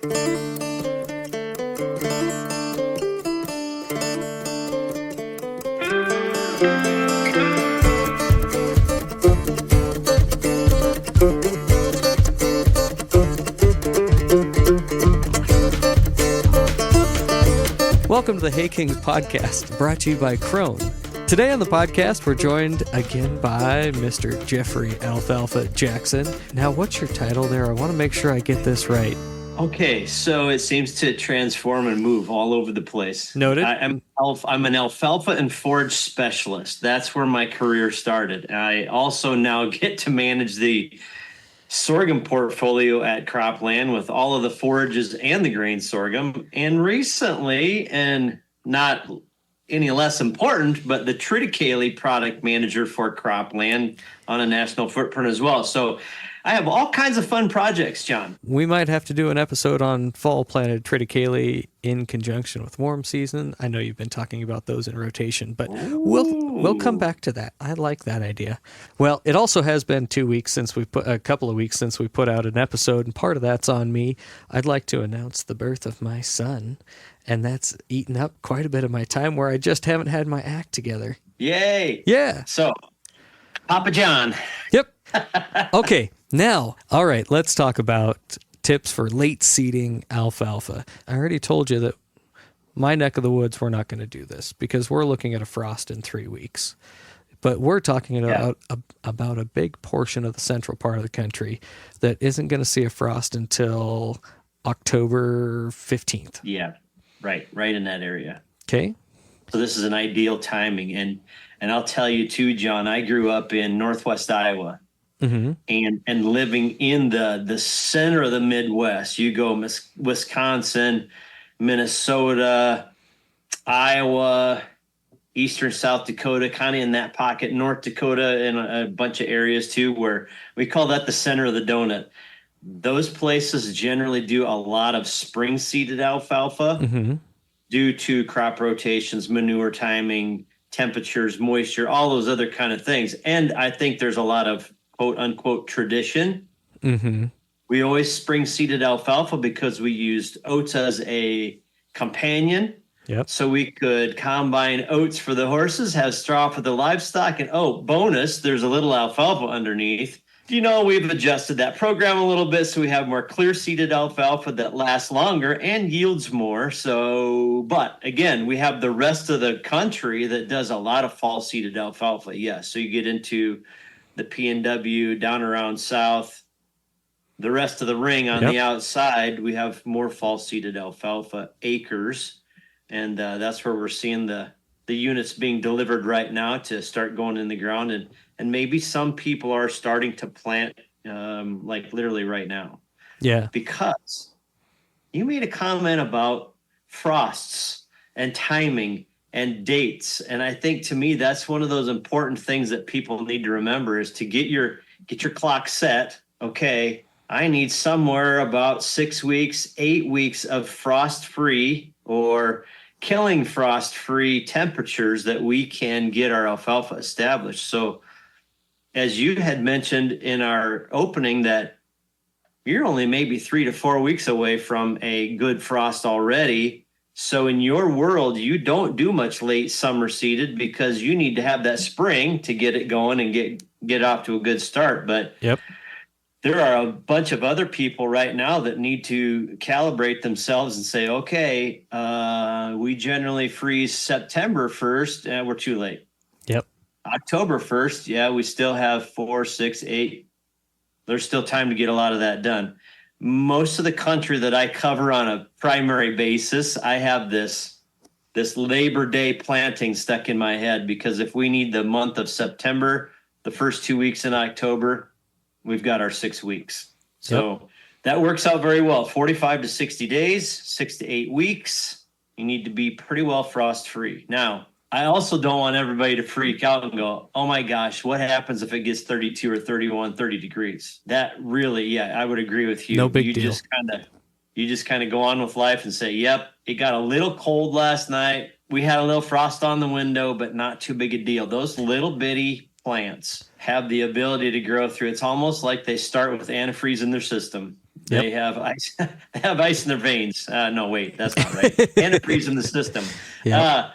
Welcome to the Hay Kings podcast, brought to you by Crone. Today on the podcast, we're joined again by Mr. Jeffrey Alfalfa Jackson. Now, what's your title there? I want to make sure I get this right. Okay, so it seems to transform and move all over the place. Noted. I'm an alfalfa and forage specialist. That's where my career started. I also now get to manage the sorghum portfolio at Cropland with all of the forages and the grain sorghum. And recently, and not any less important, but the triticale product manager for Cropland on a national footprint as well. So I have all kinds of fun projects, John. We might have to do an episode on fall planted triticale in conjunction with warm season. I know you've been talking about those in rotation, but we'll come back to that. I like that idea. Well, it also has been a couple of weeks since we put out an episode, and part of that's on me. I'd like to announce the birth of my son, and that's eaten up quite a bit of my time where I just haven't had my act together. Yay! Yeah. So, Papa John. Yep. Okay. Now, all right, let's talk about tips for late seeding alfalfa. I already told you that my neck of the woods, we're not going to do this because we're looking at a frost in 3 weeks. But we're talking about a big portion of the central part of the country that isn't going to see a frost until October 15th. Yeah, right in that area. Okay. So this is an ideal timing. And I'll tell you too, John, I grew up in Northwest Iowa. Mm-hmm. And living in the center of the Midwest. You go Wisconsin, Minnesota, Iowa, eastern South Dakota, kind of in that pocket, North Dakota, and a bunch of areas too, where we call that the center of the donut. Those places generally do a lot of spring seeded alfalfa due to crop rotations, manure timing, temperatures, moisture, all those other kind of things. And I think there's a lot of quote unquote tradition. Mm-hmm. We always spring seeded alfalfa because we used oats as a companion. Yep. So we could combine oats for the horses, have straw for the livestock, and bonus, there's a little alfalfa underneath. We've adjusted that program a little bit so we have more clear seeded alfalfa that lasts longer and yields more. But again, we have the rest of the country that does a lot of fall seeded alfalfa. Yes. So you get into the PNW down around south, the rest of the ring on the outside, we have more fall seeded alfalfa acres. And that's where we're seeing the units being delivered right now to start going in the ground. And maybe some people are starting to plant like literally right now. Yeah. Because you made a comment about frosts and timing and dates. And I think to me, that's one of those important things that people need to remember is to get your clock set. Okay, I need somewhere about 6 weeks, 8 weeks of frost-free or killing frost-free temperatures that we can get our alfalfa established. So as you had mentioned in our opening that you're only maybe 3 to 4 weeks away from a good frost already. So in your world, you don't do much late summer seeded because you need to have that spring to get it going and get off to a good start. But there are a bunch of other people right now that need to calibrate themselves and say, okay, we generally freeze September 1st and we're too late. Yep. October 1st, we still have 4, 6, 8. There's still time to get a lot of that done. Most of the country that I cover on a primary basis, I have this Labor Day planting stuck in my head because if we need the month of September, the first 2 weeks in October, we've got our 6 weeks. So that works out very well. 45 to 60 days, 6 to 8 weeks. You need to be pretty well frost free. Now, I also don't want everybody to freak out and go, oh my gosh, what happens if it gets 32 or 31, 30 degrees? That really, I would agree with you. No big deal. You just kind of go on with life and say, yep, it got a little cold last night. We had a little frost on the window, but not too big a deal. Those little bitty plants have the ability to grow through. It's almost like they start with antifreeze in their system. Yep. They have ice. They have ice in their veins. No, wait, that's not right. Antifreeze in the system. Yep.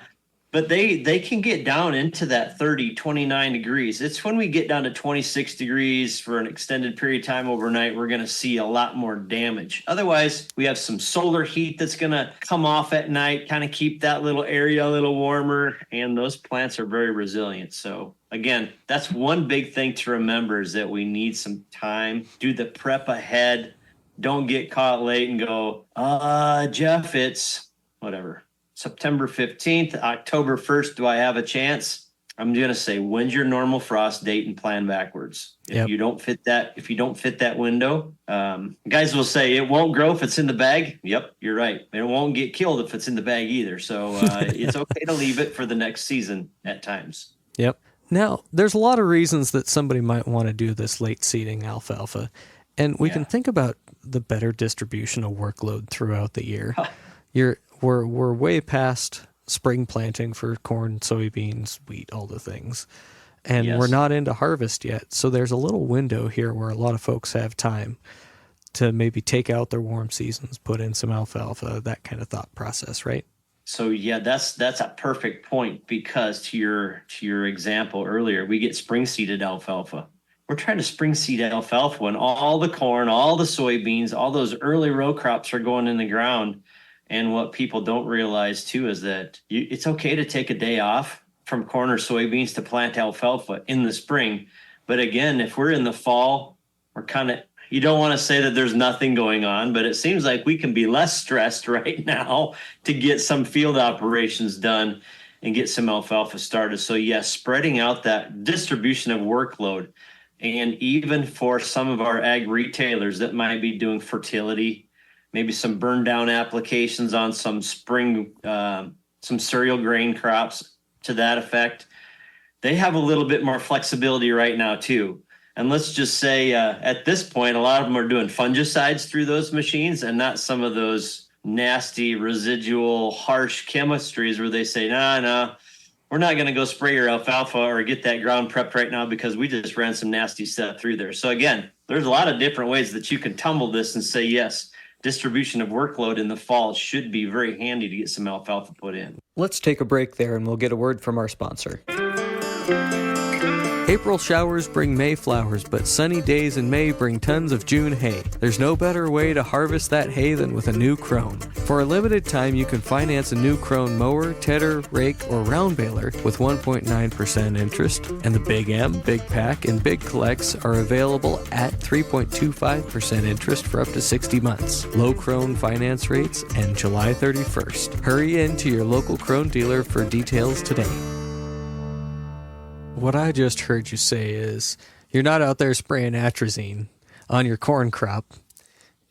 But they can get down into that 30, 29 degrees. It's when we get down to 26 degrees for an extended period of time overnight, we're going to see a lot more damage. Otherwise, we have some solar heat that's going to come off at night, kind of keep that little area a little warmer, and those plants are very resilient. So again, that's one big thing to remember is that we need some time, do the prep ahead. Don't get caught late and go, Jeff, it's whatever. September 15th, October 1st, do I have a chance? I'm going to say, when's your normal frost date and plan backwards. If you don't fit that window, guys will say it won't grow if it's in the bag. Yep, you're right. And it won't get killed if it's in the bag either. So it's okay to leave it for the next season at times. Yep. Now, there's a lot of reasons that somebody might want to do this late seeding alfalfa. And we can think about the better distributional workload throughout the year. We're way past spring planting for corn, soybeans, wheat, all the things. And we're not into harvest yet. So there's a little window here where a lot of folks have time to maybe take out their warm seasons, put in some alfalfa, that kind of thought process, right? So that's a perfect point, because to your example earlier, we get spring seeded alfalfa. We're trying to spring seed alfalfa when all the corn, all the soybeans, all those early row crops are going in the ground. And what people don't realize too is that it's okay to take a day off from corn or soybeans to plant alfalfa in the spring. But again, if we're in the fall, you don't want to say that there's nothing going on, but it seems like we can be less stressed right now to get some field operations done and get some alfalfa started. So yes, spreading out that distribution of workload. And even for some of our ag retailers that might be doing fertility, maybe some burn down applications on some spring, some cereal grain crops to that effect, they have a little bit more flexibility right now too. And let's just say at this point, a lot of them are doing fungicides through those machines and not some of those nasty residual harsh chemistries where they say, no, we're not going to go spray your alfalfa or get that ground prepped right now because we just ran some nasty stuff through there. So again, there's a lot of different ways that you can tumble this and say, yes, distribution of workload in the fall should be very handy to get some alfalfa put in. Let's take a break there and we'll get a word from our sponsor. April showers bring May flowers, but sunny days in May bring tons of June hay. There's no better way to harvest that hay than with a new Krone. For a limited time, you can finance a new Krone mower, tedder, rake, or round baler with 1.9% interest, and the Big M, Big Pack, and Big Collects are available at 3.25% interest for up to 60 months. Low Krone finance rates end July 31st. Hurry in to your local Krone dealer for details today. What I just heard you say is you're not out there spraying atrazine on your corn crop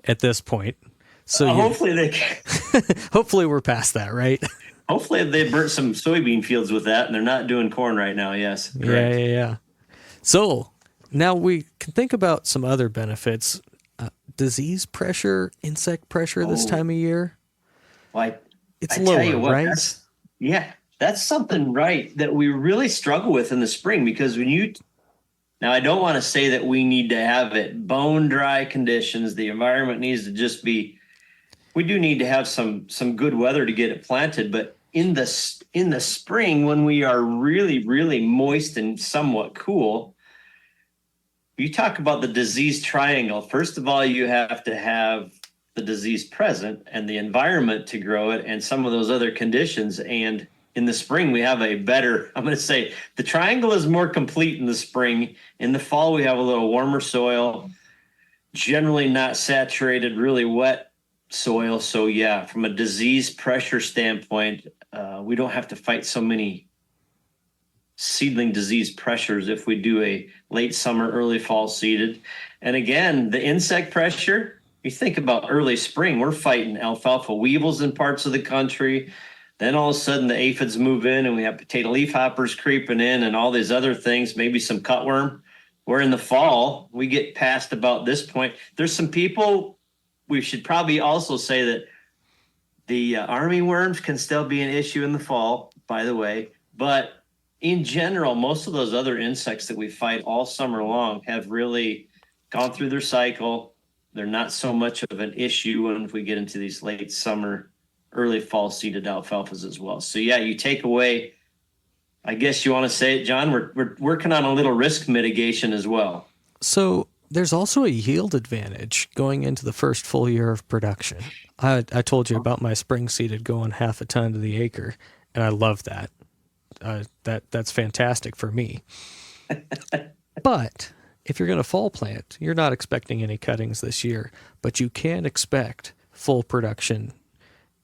at this point. So hopefully they can. Hopefully we're past that, right? Hopefully they burnt some soybean fields with that and they're not doing corn right now. Yes. Correct. Yeah. So now we can think about some other benefits. Disease pressure, insect pressure this time of year. Well, it's lower, tell you what, right? That's something, right, that we really struggle with in the spring, because now I don't want to say that we need to have it bone dry conditions. The environment needs to just be, we do need to have some good weather to get it planted. But in the spring, when we are really, really moist and somewhat cool, you talk about the disease triangle. First of all, you have to have the disease present and the environment to grow it and some of those other conditions. And in the spring, we have I'm going to say the triangle is more complete in the spring. In the fall, we have a little warmer soil, generally not saturated, really wet soil. So yeah, from a disease pressure standpoint, we don't have to fight so many seedling disease pressures if we do a late summer, early fall seeded. And again, the insect pressure, you think about early spring, we're fighting alfalfa weevils in parts of the country. Then all of a sudden the aphids move in and we have potato leaf hoppers creeping in and all these other things, maybe some cutworm. Where in the fall, we get past about this point. There's some people, we should probably also say that the army worms can still be an issue in the fall, by the way. But in general, most of those other insects that we fight all summer long have really gone through their cycle. they're not so much of an issue when we get into these late summer, early fall seeded alfalfas as well. So yeah, you take away, I guess you want to say it, John, we're working on a little risk mitigation as well. So there's also a yield advantage going into the first full year of production. I told you about my spring seeded going half a ton to the acre, and I love that. That's fantastic for me. But if you're going to fall plant, you're not expecting any cuttings this year, but you can expect full production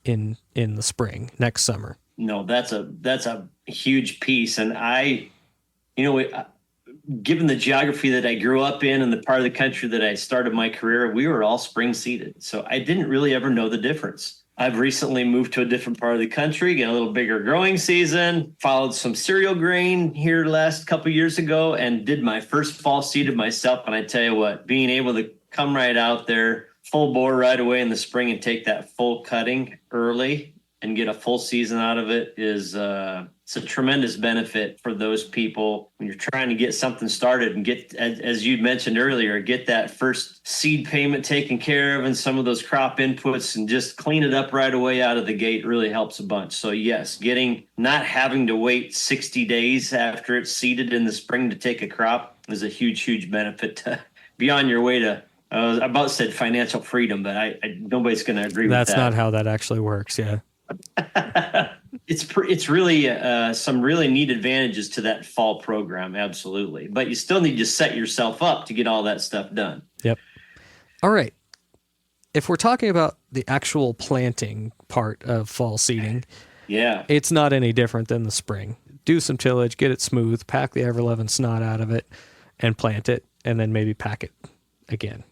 in the spring next summer. No, that's a huge piece, and given the geography that I grew up in and the part of the country that I started my career, we were all spring seeded, so I didn't really ever know the difference. I've recently moved to a different part of the country, get a little bigger growing season, followed some cereal grain here last couple years ago, and did my first fall seeded myself. And I tell you what, being able to come right out there full bore right away in the spring and take that full cutting early and get a full season out of it is it's a tremendous benefit for those people when you're trying to get something started and get, as you mentioned earlier, get that first seed payment taken care of and some of those crop inputs and just clean it up right away out of the gate really helps a bunch. So yes, not having to wait 60 days after it's seeded in the spring to take a crop is a huge, huge benefit to be on your way to, I about said financial freedom, but nobody's going to agree with that. That's not how that actually works. Yeah. It's really some really neat advantages to that fall program, absolutely. But you still need to set yourself up to get all that stuff done. Yep. All right. If we're talking about the actual planting part of fall seeding, yeah, it's not any different than the spring. Do some tillage, get it smooth, pack the ever-loving snot out of it, and plant it, and then maybe pack it again.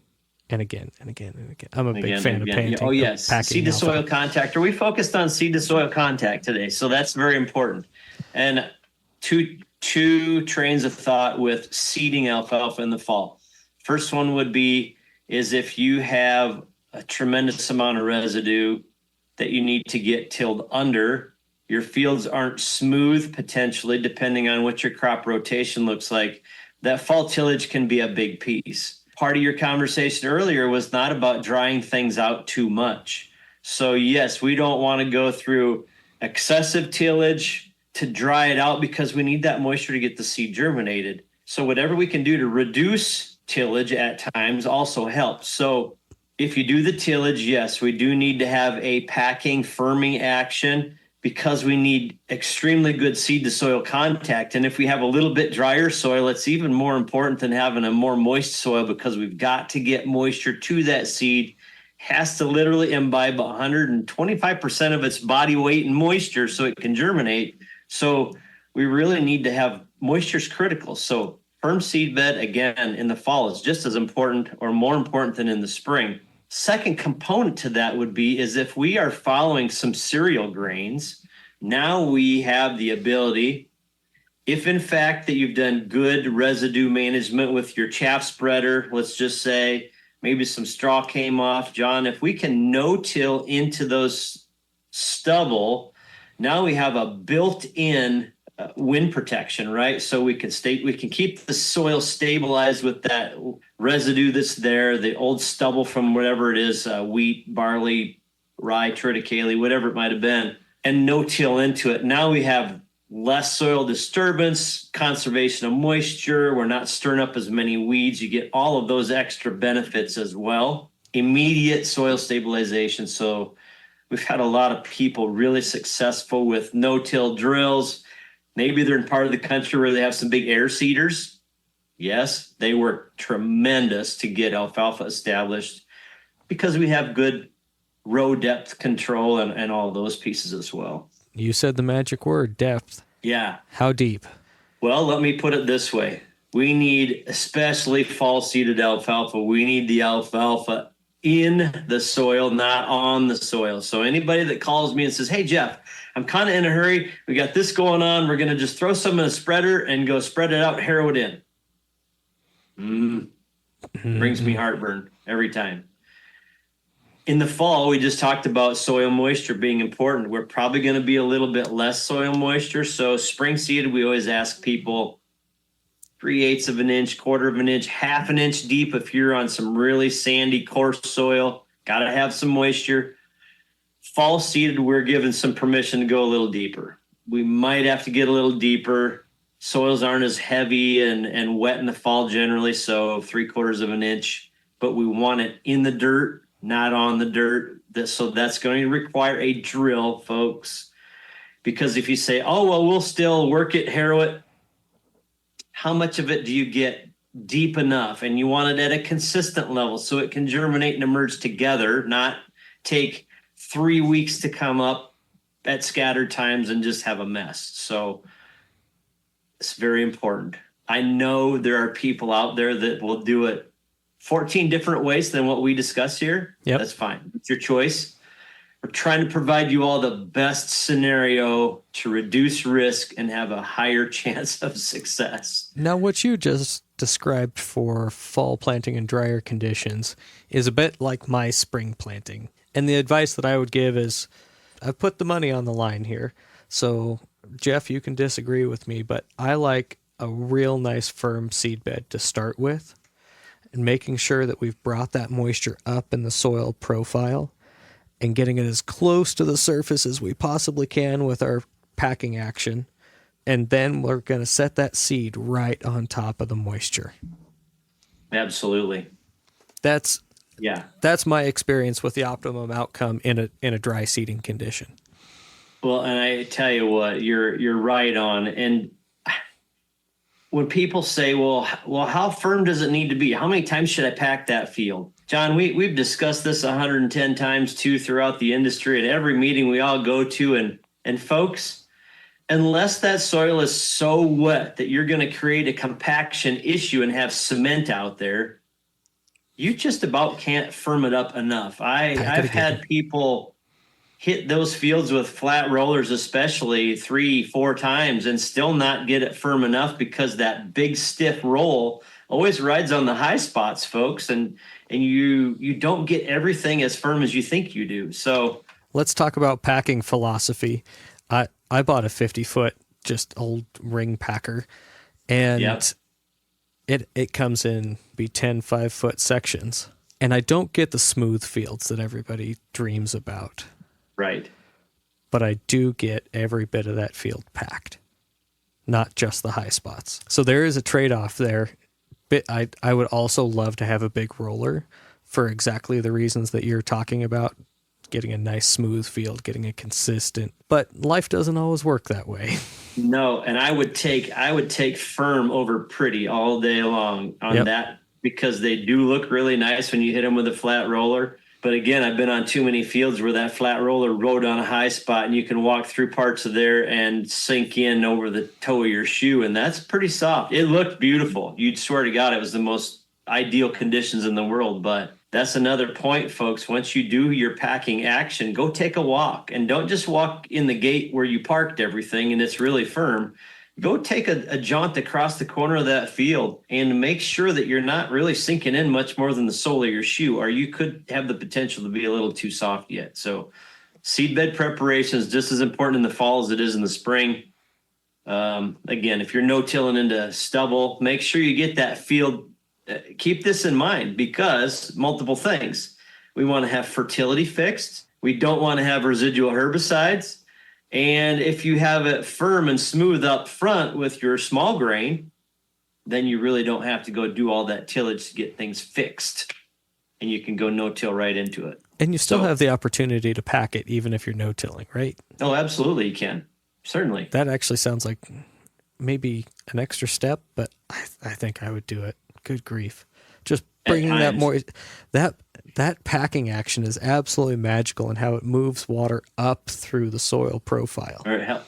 And again and again and again. I'm a big fan of painting. Oh, yes. Seed to soil contact. We focused on seed to soil contact today. So that's very important. And two trains of thought with seeding alfalfa in the fall. First one is if you have a tremendous amount of residue that you need to get tilled under, your fields aren't smooth potentially, depending on what your crop rotation looks like, that fall tillage can be a big piece. Part of your conversation earlier was not about drying things out too much. So yes, we don't want to go through excessive tillage to dry it out because we need that moisture to get the seed germinated. So whatever we can do to reduce tillage at times also helps. So if you do the tillage, yes, we do need to have a packing, firming action because we need extremely good seed to soil contact. And if we have a little bit drier soil, it's even more important than having a more moist soil because we've got to get moisture to that seed. Has to literally imbibe 125% of its body weight in moisture so it can germinate. So we really need to have moisture is critical. So firm seed bed, again, in the fall is just as important or more important than in the spring. Second component to that is if we are following some cereal grains, now we have the ability, if in fact that you've done good residue management with your chaff spreader, let's just say maybe some straw came off, John, if we can no-till into those stubble, now we have a built-in wind protection, right? So we can keep the soil stabilized with that residue that's there, the old stubble from whatever it is, wheat, barley, rye, triticale, whatever it might have been, and no-till into it. Now we have less soil disturbance, conservation of moisture. We're not stirring up as many weeds. You get all of those extra benefits as well. Immediate soil stabilization. So we've had a lot of people really successful with no-till drills. Maybe they're in part of the country where they have some big air seeders. Yes, they work tremendous to get alfalfa established because we have good row depth control and all those pieces as well. You said the magic word, depth. Yeah. How deep? Well, let me put it this way. We need, especially fall seeded alfalfa, we need the alfalfa in the soil, not on the soil. So anybody that calls me and says, hey, Jeff, I'm kind of in a hurry. We got this going on. We're going to just throw some in a spreader and go spread it out, harrow it in. Brings me heartburn every time. In the fall, we just talked about soil moisture being important. We're probably going to be a little bit less soil moisture. So spring seeded, we always ask people, 3/8 of an inch, quarter of an inch, half an inch deep if you're on some really sandy, coarse soil. Got to have some moisture. Fall seeded, we're given some permission to go a little deeper. We might have to get a little deeper. Soils aren't as heavy and wet in the fall generally, so 3/4 of an inch, but we want it in the dirt, not on the dirt. So that's going to require a drill, folks. Because if you say, oh, well, we'll still work it, harrow it, how much of it do you get deep enough? And you want it at a consistent level so it can germinate and emerge together, not take 3 weeks to come up at scattered times and just have a mess. So it's very important. I know there are people out there that will do it 14 different ways than what we discuss here. Yep. That's fine. It's your choice. We're trying to provide you all the best scenario to reduce risk and have a higher chance of success. Now, what you just described for fall planting in drier conditions is a bit like my spring planting. And the advice that I would give is, I've put the money on the line here. So, Jeff, you can disagree with me, but I like a real nice firm seed bed to start with, and making sure that we've brought that moisture up in the soil profile and getting it as close to the surface as we possibly can with our packing action. And then we're going to set that seed right on top of the moisture. Absolutely. That's my experience with the optimum outcome in a dry seeding condition. Well, and I tell you what, you're right on. And when people say, well, how firm does it need to be? How many times should I pack that field? John, we've discussed this 110 times too throughout the industry at every meeting we all go to. And folks, unless that soil is so wet that you're going to create a compaction issue and have cement out there, you just about can't firm it up enough. I've had people hit those fields with flat rollers, especially 3-4 times, and still not get it firm enough because that big stiff roll always rides on the high spots, folks. And you don't get everything as firm as you think you do. So let's talk about packing philosophy. I bought a 50-foot just old ring packer, and it comes in 10 5-foot sections. And I don't get the smooth fields that everybody dreams about. Right. But I do get every bit of that field packed, not just the high spots. So there is a trade-off there. I would also love to have a big roller for exactly the reasons that you're talking about, getting a nice smooth field, getting a consistent, but life doesn't always work that way. No, and I would take firm over pretty all day long on that, because they do look really nice when you hit them with a flat roller. But again, I've been on too many fields where that flat roller rode on a high spot and you can walk through parts of there and sink in over the toe of your shoe. And that's pretty soft. It looked beautiful. You'd swear to God, it was the most ideal conditions in the world. But that's another point, folks. Once you do your packing action, go take a walk, and don't just walk in the gate where you parked everything and it's really firm. Go take a jaunt across the corner of that field and make sure that you're not really sinking in much more than the sole of your shoe, or you could have the potential to be a little too soft yet. So seedbed preparation is just as important in the fall as it is in the spring. Again, if you're no-tilling into stubble, make sure you get that field. Keep this in mind, because multiple things. We want to have fertility fixed. We don't want to have residual herbicides. And if you have it firm and smooth up front with your small grain, then you really don't have to go do all that tillage to get things fixed. And you can go no-till right into it. And you still have the opportunity to pack it even if you're no-tilling, right? Oh, absolutely you can. Certainly. That actually sounds like maybe an extra step, but I think I would do it. Good grief. Just bringing that more, that packing action is absolutely magical in how it moves water up through the soil profile. All right.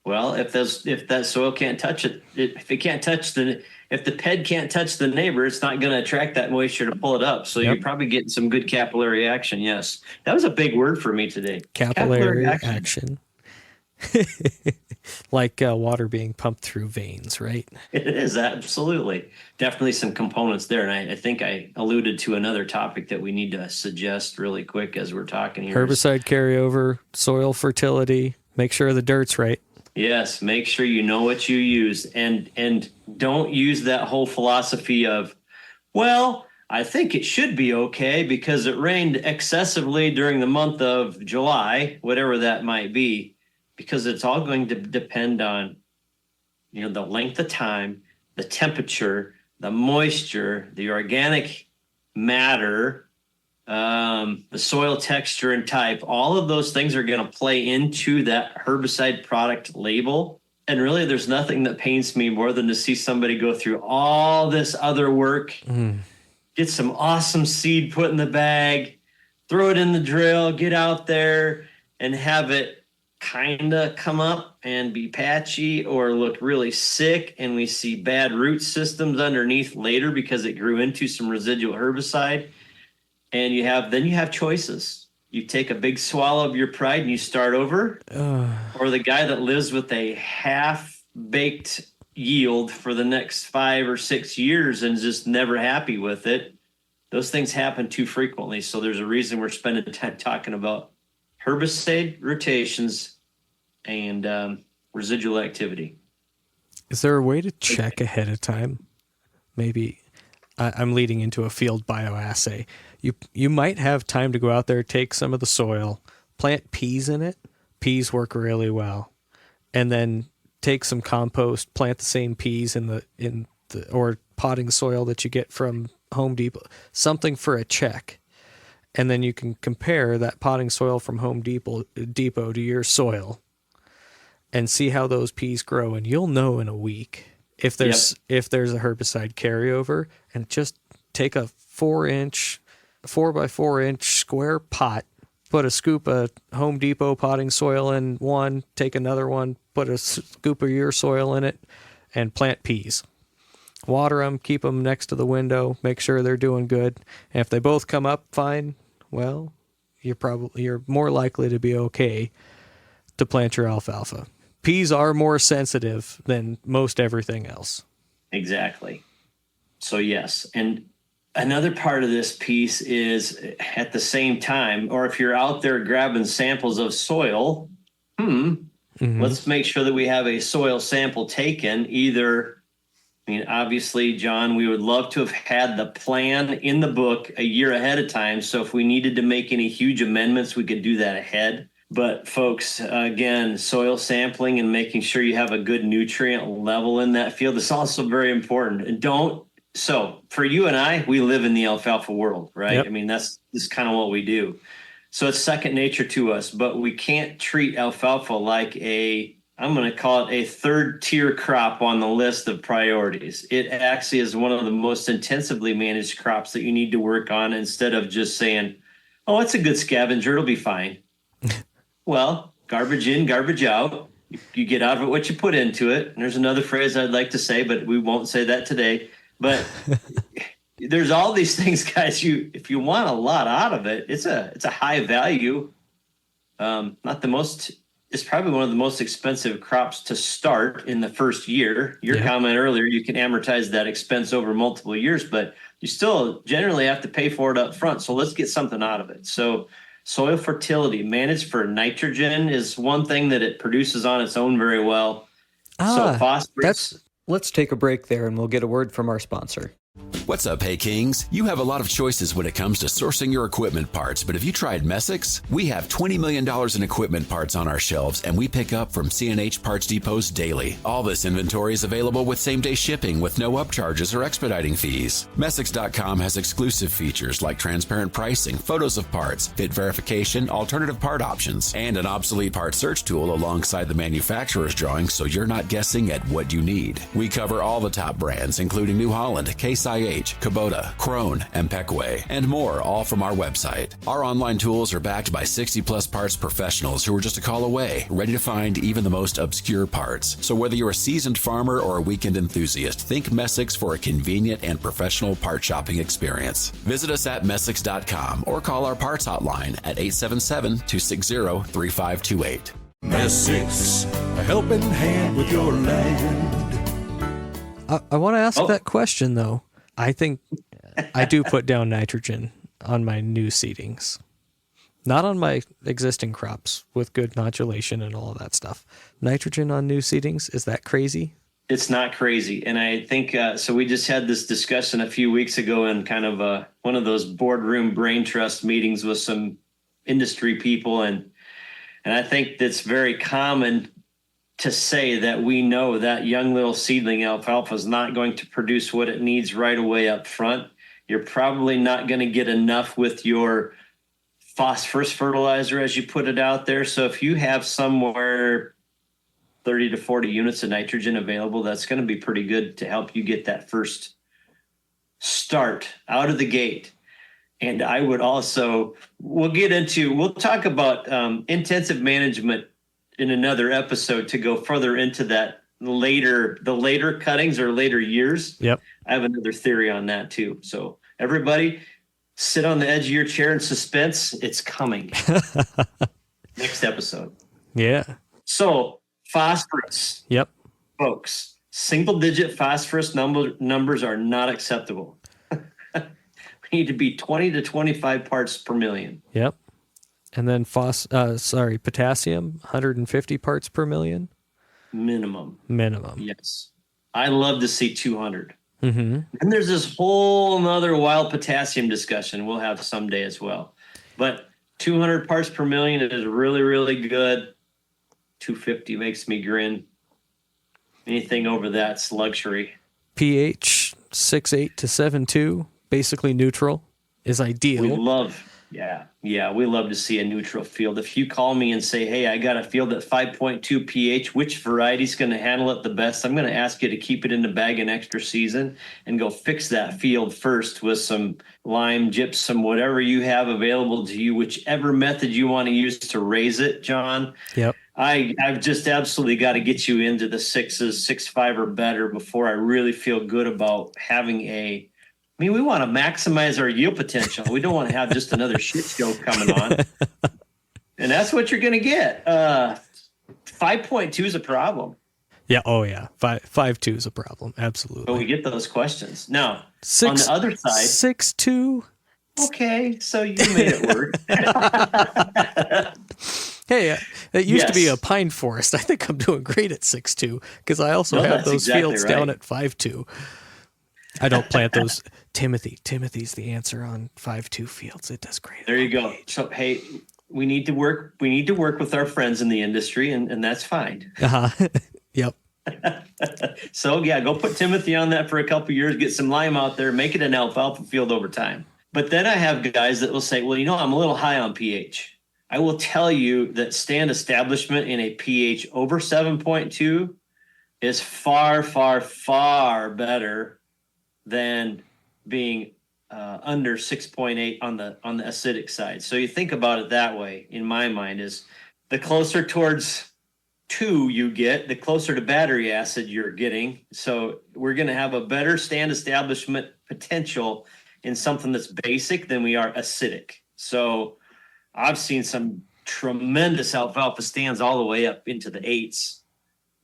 Well, if that soil can't touch it, if the ped can't touch the neighbor, it's not going to attract that moisture to pull it up. So you're probably getting some good capillary action. Yes. That was a big word for me today. Capillary action. Like water being pumped through veins, right? It is, absolutely. Definitely some components there. And I think I alluded to another topic that we need to suggest really quick as we're talking here. Herbicide carryover, soil fertility, make sure the dirt's right. Yes, make sure you know what you use, and don't use that whole philosophy of, well, I think it should be okay because it rained excessively during the month of July, whatever that might be, because it's all going to depend on, the length of time, the temperature, the moisture, the organic matter, the soil texture and type. All of those things are going to play into that herbicide product label. And really, there's nothing that pains me more than to see somebody go through all this other work, get some awesome seed put in the bag, throw it in the drill, get out there and have it kind of come up and be patchy or look really sick. And we see bad root systems underneath later because it grew into some residual herbicide. And you have choices. You take a big swallow of your pride and you start over, or the guy that lives with a half-baked yield for the next 5 or 6 years and just never happy with it. Those things happen too frequently. So there's a reason we're spending time talking about herbicide rotations and residual activity. Is there a way to check ahead of time? Maybe I'm leading into a field bioassay. You might have time to go out there, take some of the soil, plant peas in it. Peas work really well, and then take some compost, plant the same peas in the or potting soil that you get from Home Depot. Something for a check, and then you can compare that potting soil from Home Depot to your soil, and see how those peas grow, and you'll know in a week if there's a herbicide carryover. And just take a 4x4 inch square pot, put a scoop of Home Depot potting soil in one, take another one, put a scoop of your soil in it, and plant peas. Water them, keep them next to the window, make sure they're doing good. And if they both come up fine, well, you're more likely to be okay to plant your alfalfa. Peas are more sensitive than most everything else. Exactly. So yes, and another part of this piece is at the same time, or if you're out there grabbing samples of soil, let's make sure that we have a soil sample taken. Obviously, John, we would love to have had the plan in the book a year ahead of time. So if we needed to make any huge amendments, we could do that ahead. But folks, again, soil sampling and making sure you have a good nutrient level in that field is also very important. And so for you and I, we live in the alfalfa world, right? Yep. I mean, that's kind of what we do. So it's second nature to us, but we can't treat alfalfa like I'm going to call it a third tier crop on the list of priorities. It actually is one of the most intensively managed crops that you need to work on, instead of just saying, oh, it's a good scavenger, it'll be fine. Well, garbage in, garbage out. You get out of it what you put into it. And there's another phrase I'd like to say, but we won't say that today. But there's all these things, guys. If you want a lot out of it, it's a high value. It's probably one of the most expensive crops to start in the first year. Your comment earlier, you can amortize that expense over multiple years, but you still generally have to pay for it up front. So let's get something out of it. So soil fertility, managed for nitrogen, is one thing that it produces on its own very well. So phosphorus. Let's take a break there and we'll get a word from our sponsor. What's up, Hey Kings? You have a lot of choices when it comes to sourcing your equipment parts, but have you tried Messick's? We have $20 million in equipment parts on our shelves, and we pick up from C&H Parts Depots daily. All this inventory is available with same-day shipping with no upcharges or expediting fees. Messick's.com has exclusive features like transparent pricing, photos of parts, fit verification, alternative part options, and an obsolete part search tool alongside the manufacturer's drawings, so you're not guessing at what you need. We cover all the top brands, including New Holland, Case IH, Kubota, Krone, and Peckway, and more, all from our website. Our online tools are backed by 60-plus parts professionals who are just a call away, ready to find even the most obscure parts. So whether you're a seasoned farmer or a weekend enthusiast, think Messick's for a convenient and professional part shopping experience. Visit us at Messick's.com or call our parts hotline at 877-260-3528. Messick's, a helping hand with your land. I want to ask that question, though. I think I do put down nitrogen on my new seedings. Not on my existing crops with good nodulation and all of that stuff. Nitrogen on new seedings, is that crazy? It's not crazy. And I think, so we just had this discussion a few weeks ago in kind of one of those boardroom brain trust meetings with some industry people. And I think that's very common to say that we know that young little seedling alfalfa is not going to produce what it needs right away up front. You're probably not going to get enough with your phosphorus fertilizer as you put it out there. So if you have somewhere 30 to 40 units of nitrogen available, that's going to be pretty good to help you get that first start out of the gate. And I would also, we'll talk about intensive management in another episode to go further into that the later cuttings or later years. Yep. I have another theory on that too. So everybody sit on the edge of your chair in suspense. It's coming. Next episode. Yeah. So phosphorus. Yep. Folks, single digit phosphorus numbers are not acceptable. We need to be 20 to 25 parts per million. Yep. And then potassium, 150 parts per million? Minimum. Yes. I love to see 200. Mm-hmm. And there's this whole other wild potassium discussion we'll have someday as well. But 200 parts per million is really, really good. 250 makes me grin. Anything over that's luxury. pH 6.8 to 7.2, basically neutral, is ideal. We love to see a neutral field. If you call me and say, hey, I got a field at 5.2 pH, which variety is going to handle it the best? I'm going to ask you to keep it in the bag an extra season and go fix that field first with some lime, gypsum, whatever you have available to you, whichever method you want to use to raise it, John. Yep. I've just absolutely got to get you into the 6.5 or better before I really feel good about having we want to maximize our yield potential. We don't want to have just another shit show coming on. And that's what you're going to get. 5.2 is a problem. Yeah. Oh, yeah. 5.2 is a problem. Absolutely. But we get those questions. Now, on the other side. 6.2. Okay. So you made it work. Hey, it used to be a pine forest. I think I'm doing great at 6.2 because I also have those fields down at 5.2. I don't plant those. Timothy's the answer on 5.2 fields. It does great. There you go. So, hey, we need to work with our friends in the industry, and that's fine. Uh-huh. Yep. So, yeah, go put Timothy on that for a couple of years, get some lime out there, make it an alfalfa field over time. But then I have guys that will say, well, I'm a little high on pH. I will tell you that stand establishment in a pH over 7.2 is far, far, far better than being under 6.8 on the acidic side. So you think about it that way, in my mind, is the closer towards 2 you get, the closer to battery acid you're getting. So we're going to have a better stand establishment potential in something that's basic than we are acidic. So I've seen some tremendous alfalfa stands all the way up into the 8s.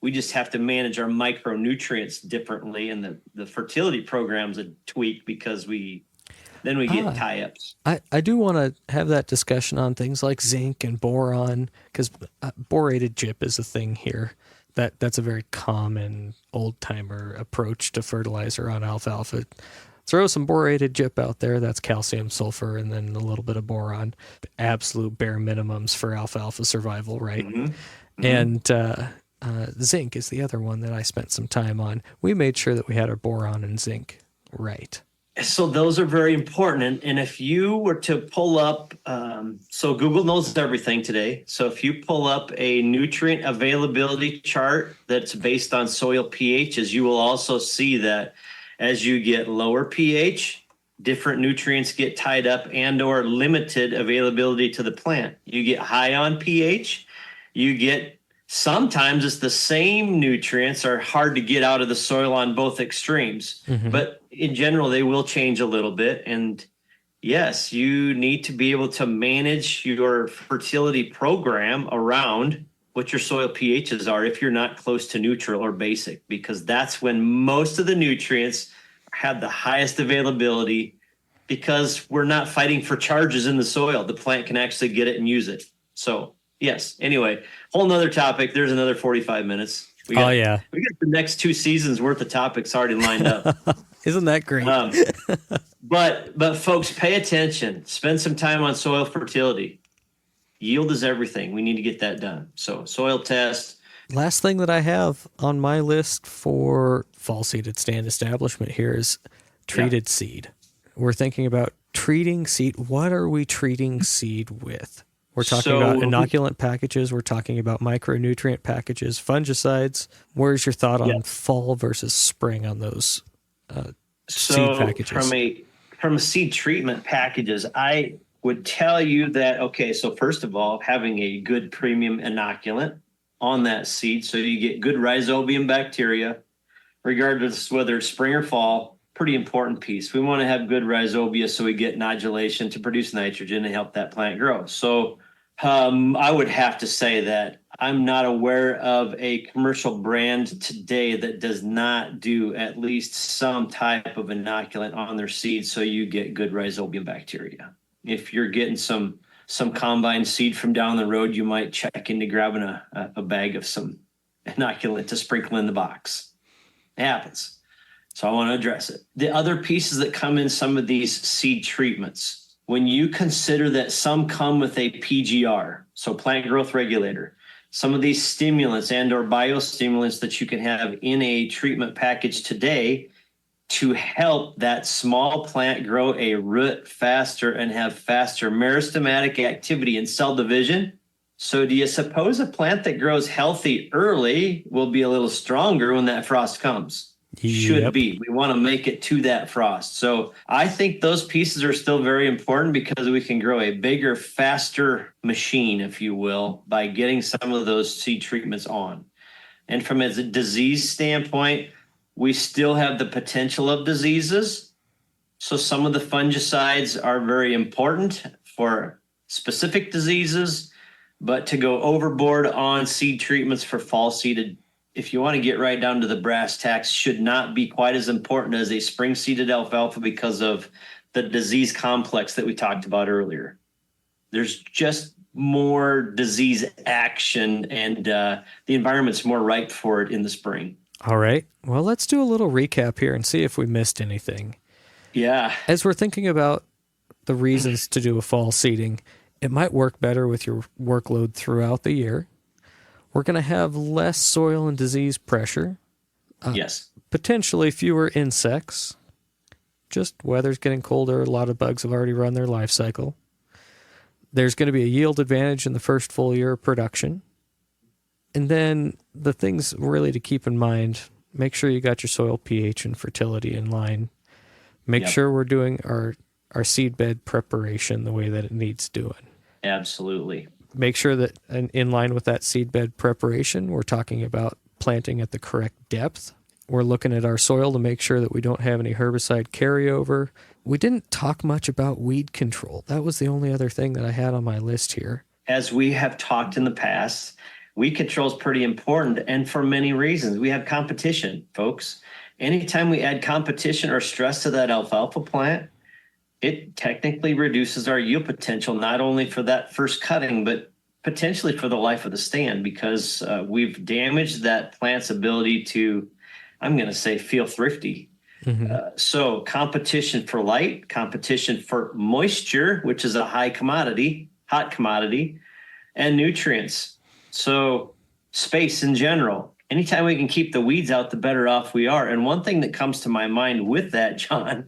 We just have to manage our micronutrients differently, and the fertility program's a tweak because we get tie-ups. I do want to have that discussion on things like zinc and boron, because borated gyp is a thing here. That's a very common old-timer approach to fertilizer on alfalfa. Throw some borated gyp out there. That's calcium, sulfur, and then a little bit of boron. Absolute bare minimums for alfalfa survival, right? Mm-hmm. And zinc is the other one that I spent some time on. We made sure that we had our boron and zinc right. So those are very important. And if you were to pull up, so Google knows everything today. So if you pull up a nutrient availability chart that's based on soil pHs, you will also see that as you get lower pH, different nutrients get tied up and or limited availability to the plant. You get high on pH, you get sometimes it's the same nutrients are hard to get out of the soil on both extremes. Mm-hmm. But in general, they will change a little bit. And yes, you need to be able to manage your fertility program around what your soil pHs are if you're not close to neutral or basic, because that's when most of the nutrients have the highest availability because we're not fighting for charges in the soil. The plant can actually get it and use it. So yes, anyway, whole nother topic. There's another 45 minutes. We got the next 2 seasons worth of topics already lined up. Isn't that great? But folks, pay attention. Spend some time on soil fertility. Yield is everything. We need to get that done. So soil test. Last thing that I have on my list for fall seeded stand establishment here is treated seed. We're thinking about treating seed. What are we treating seed with? We're talking about inoculant packages. We're talking about micronutrient packages, fungicides. Where's your thought on fall versus spring on those seed packages? From a seed treatment packages, I would tell you that, okay, so first of all, having a good premium inoculant on that seed so you get good rhizobium bacteria, regardless whether it's spring or fall, pretty important piece. We want to have good rhizobia so we get nodulation to produce nitrogen and help that plant grow. So I would have to say that I'm not aware of a commercial brand today that does not do at least some type of inoculant on their seeds so you get good rhizobium bacteria. If you're getting some combine seed from down the road, you might check into grabbing a bag of some inoculant to sprinkle in the box. It happens. So I want to address it. The other pieces that come in some of these seed treatments, when you consider that some come with a PGR, so plant growth regulator, some of these stimulants and or biostimulants that you can have in a treatment package today to help that small plant grow a root faster and have faster meristematic activity in cell division. So do you suppose a plant that grows healthy early will be a little stronger when that frost comes? Should be. We want to make it to that frost. So I think those pieces are still very important because we can grow a bigger, faster machine, if you will, by getting some of those seed treatments on. And from a disease standpoint, we still have the potential of diseases. So some of the fungicides are very important for specific diseases, but to go overboard on seed treatments for fall seeded, if you want to get right down to the brass tacks, should not be quite as important as a spring seeded alfalfa because of the disease complex that we talked about earlier. There's just more disease action and the environment's more ripe for it in the spring. All right. Well, let's do a little recap here and see if we missed anything. Yeah. As we're thinking about the reasons to do a fall seeding, it might work better with your workload throughout the year. We're going to have less soil and disease pressure. Yes. Potentially fewer insects. Just weather's getting colder. A lot of bugs have already run their life cycle. There's going to be a yield advantage in the first full year of production. And then the things really to keep in mind, make sure you got your soil pH and fertility in line. Make sure we're doing our seed bed preparation the way that it needs doing. Absolutely. Make sure that in line with that seed bed preparation, we're talking about planting at the correct depth. We're looking at our soil to make sure that we don't have any herbicide carryover. We didn't talk much about weed control. That was the only other thing that I had on my list here. As we have talked in the past, weed control is pretty important, and for many reasons. We have competition, folks. Anytime we add competition or stress to that alfalfa plant, it technically reduces our yield potential, not only for that first cutting, but potentially for the life of the stand, because we've damaged that plant's ability to, I'm going to say, feel thrifty. Mm-hmm. So competition for light, competition for moisture, which is a hot commodity, and nutrients. So space in general. Anytime we can keep the weeds out, the better off we are. And one thing that comes to my mind with that, John,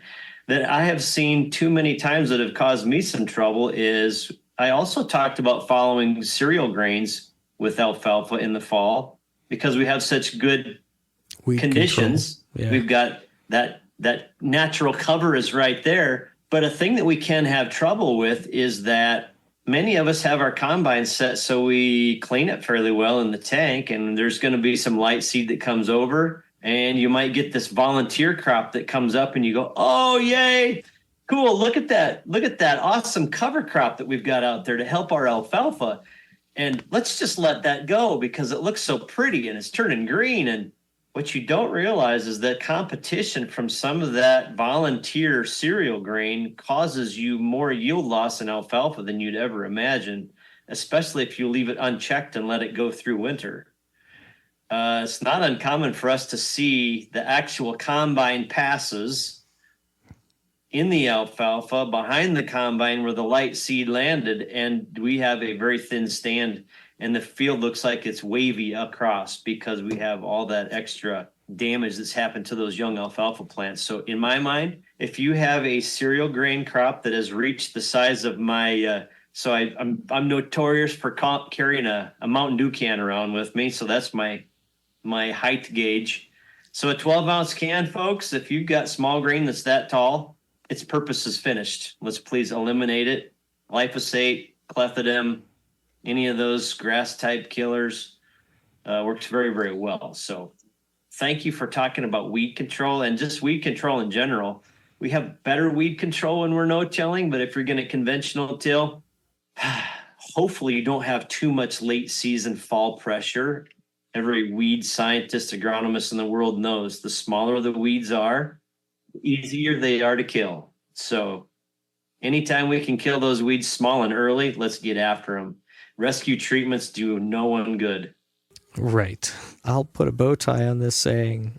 that I have seen too many times that have caused me some trouble is I also talked about following cereal grains with alfalfa in the fall because we have such good weed conditions. Yeah. We've got that natural cover is right there. But a thing that we can have trouble with is that many of us have our combine set so we clean it fairly well in the tank, and there's going to be some light seed that comes over, and you might get this volunteer crop that comes up and you go, oh, yay, cool, look at that awesome cover crop that we've got out there to help our alfalfa. And let's just let that go because it looks so pretty and it's turning green. And What you don't realize is that competition from some of that volunteer cereal grain causes you more yield loss in alfalfa than you'd ever imagine, especially if you leave it unchecked and let it go through winter. It's not uncommon for us to see the actual combine passes in the alfalfa behind the combine where the light seed landed, and we have a very thin stand, and the field looks like it's wavy across because we have all that extra damage that's happened to those young alfalfa plants. So in my mind, if you have a cereal grain crop that has reached the size of my I'm notorious for carrying a Mountain Dew can around with me, so that's my height gauge. So a 12-ounce can, folks, if you've got small grain that's that tall, its purpose is finished. Let's please eliminate it. Glyphosate, clethodim, any of those grass type killers works very, very well. So thank you for talking about weed control and just weed control in general. We have better weed control when we're no-tilling, but if you're going to conventional till, hopefully you don't have too much late season fall pressure. Every weed scientist, agronomist in the world knows the smaller the weeds are, the easier they are to kill. So anytime we can kill those weeds small and early, let's get after them. Rescue treatments do no one good. Right. I'll put a bow tie on this saying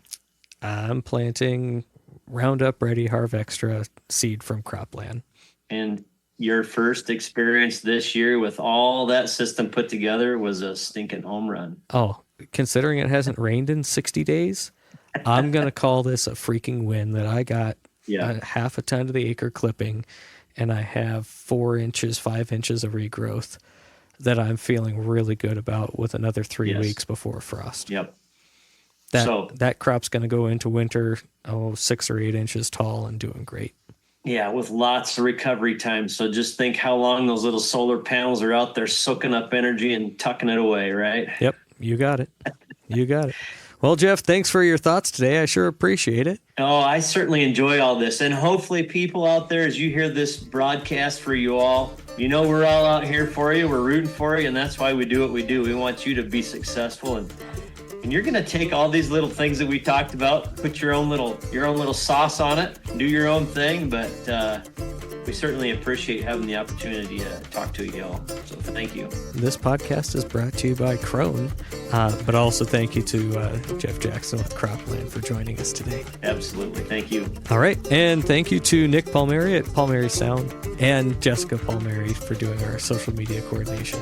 I'm planting Roundup Ready Harv Extra seed from Cropland. And your first experience this year with all that system put together was a stinking home run. Oh, considering it hasn't rained in 60 days, I'm going to call this a freaking win that I got a half a ton to the acre clipping, and I have 4 inches, 5 inches of regrowth that I'm feeling really good about with another 3 weeks before frost. Yep. That crop's going to go into winter, 6 or 8 inches tall and doing great. Yeah, with lots of recovery time. So just think how long those little solar panels are out there soaking up energy and tucking it away, right? Yep, you got it. You got it. Well, Jeff, thanks for your thoughts today. I sure appreciate it. Oh, I certainly enjoy all this. And hopefully people out there, as you hear this broadcast for you all, you know we're all out here for you. We're rooting for you, and that's why we do what we do. We want you to be successful, and you're going to take all these little things that we talked about, put your own little sauce on it, do your own thing, but we certainly appreciate having the opportunity to talk to you all. So thank you. This podcast is brought to you by Crone, but also thank you to Jeff Jackson with Cropland for joining us today. Absolutely. Thank you. All right. And thank you to Nick Palmieri at Palmieri Sound and Jessica Palmieri for doing our social media coordination.